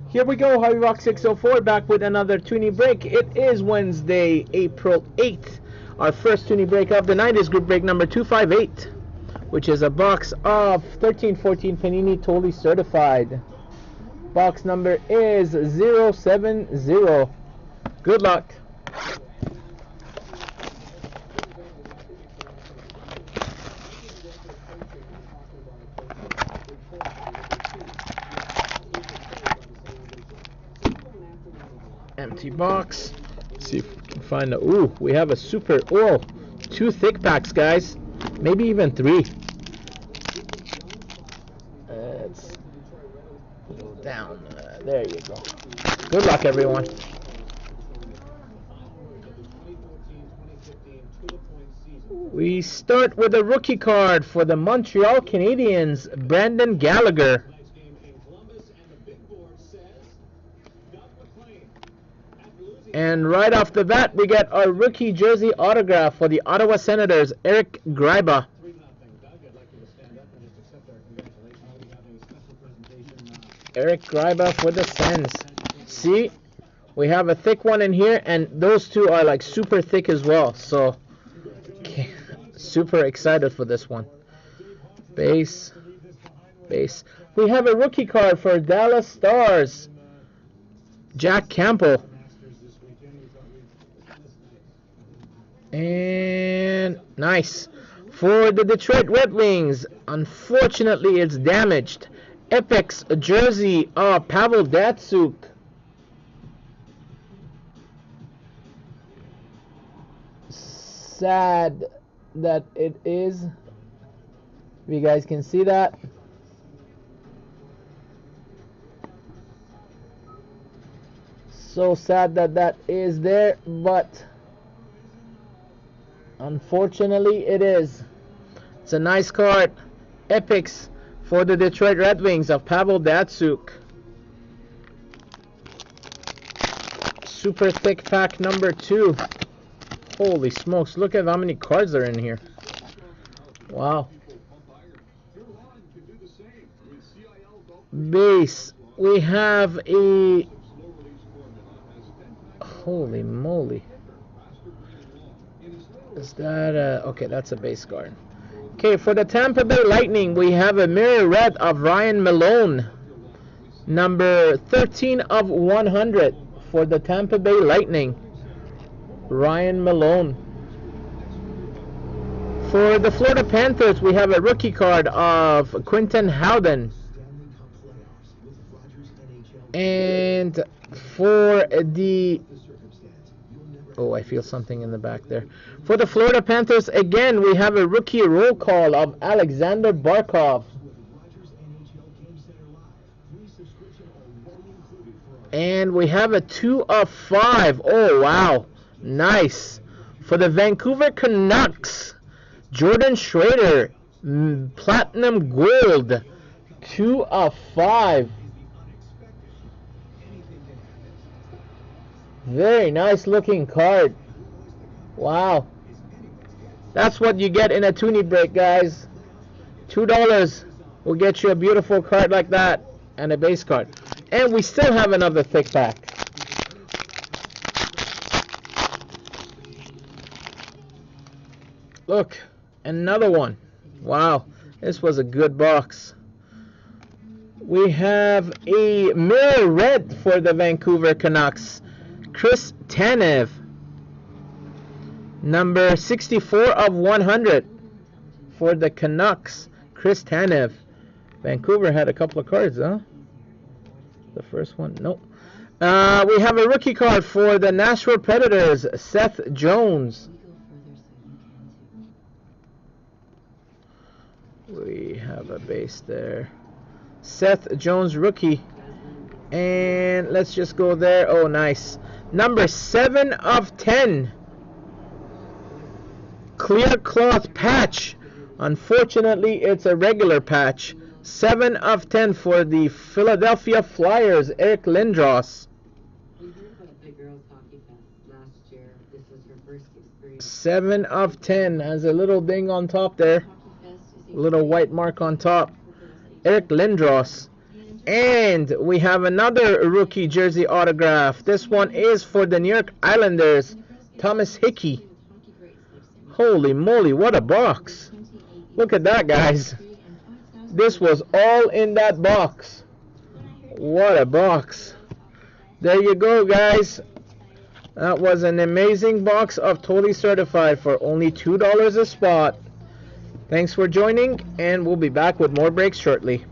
Here we go, Hobbybox604 back with another Toonie break. It is Wednesday, April 8th. Our first Toonie break of the night is group break number 258, which is a box of 1314 Panini totally certified. Box number is 070. Good luck. Empty box. Let's see if we can find a. Ooh, we have a super. Oh, 2 thick packs, guys. Maybe even 3. Let's go down. There you go. Good luck, everyone. We start with a rookie card for the Montreal Canadiens, Brandon Gallagher. And right off the bat, we get our rookie jersey autograph for the Ottawa Senators, Eric Gryba. Eric Gryba for the Sens. See, we have a thick one in here, and those two are like super thick as well. So, super excited for this one. Base. We have a rookie card for Dallas Stars, Jack Campbell. And nice. For the Detroit Red Wings, unfortunately it's damaged. Epic's jersey of Pavel Datsyuk. Sad that it is. If you guys can see that. So sad that that is there, but unfortunately it is. It's a nice card. Epics for the Detroit Red Wings of Pavel Datsyuk. Super thick pack number 2. Holy smokes, look at how many cards are in here. Wow. Base. We have a... Holy moly. Is that okay, that's a base card. Okay, for the Tampa Bay Lightning, we have a mirror red of Ryan Malone. Number 13 of 100 for the Tampa Bay Lightning, Ryan Malone. For the Florida Panthers, we have a rookie card of Quinton Howden. And for the... Oh, I feel something in the back there. For the Florida Panthers, again, we have a rookie roll call of Alexander Barkov. And we have a 2 of 5. Oh, wow. Nice. For the Vancouver Canucks, Jordan Schrader, platinum gold, 2 of 5. Very nice looking card. Wow. That's what you get in a Toonie break, guys. $2 will get you a beautiful card like that and a base card. And we still have another thick pack. Look, another one. Wow, this was a good box. We have a mirror red for the Vancouver Canucks, Chris Tanev, number 64 of 100 for the Canucks, Chris Tanev. Vancouver had a couple of cards, huh? The first one, nope. We have a rookie card for the Nashville Predators, Seth Jones. We have a base there. Seth Jones rookie. And let's just go there. Oh, nice. Number 7 of 10. Clear cloth patch. Unfortunately, it's a regular patch. 7 of 10 for the Philadelphia Flyers, Eric Lindros. 7 of 10 has a little ding on top there. A little white mark on top. Eric Lindros. And we have another rookie jersey autograph. This one is for the New York Islanders, Thomas Hickey. Holy moly, what a box. Look at that, guys. This was all in that box. What a box. There you go, guys. That was an amazing box of Totally Certified for only $2 a spot. Thanks for joining, and we'll be back with more breaks shortly.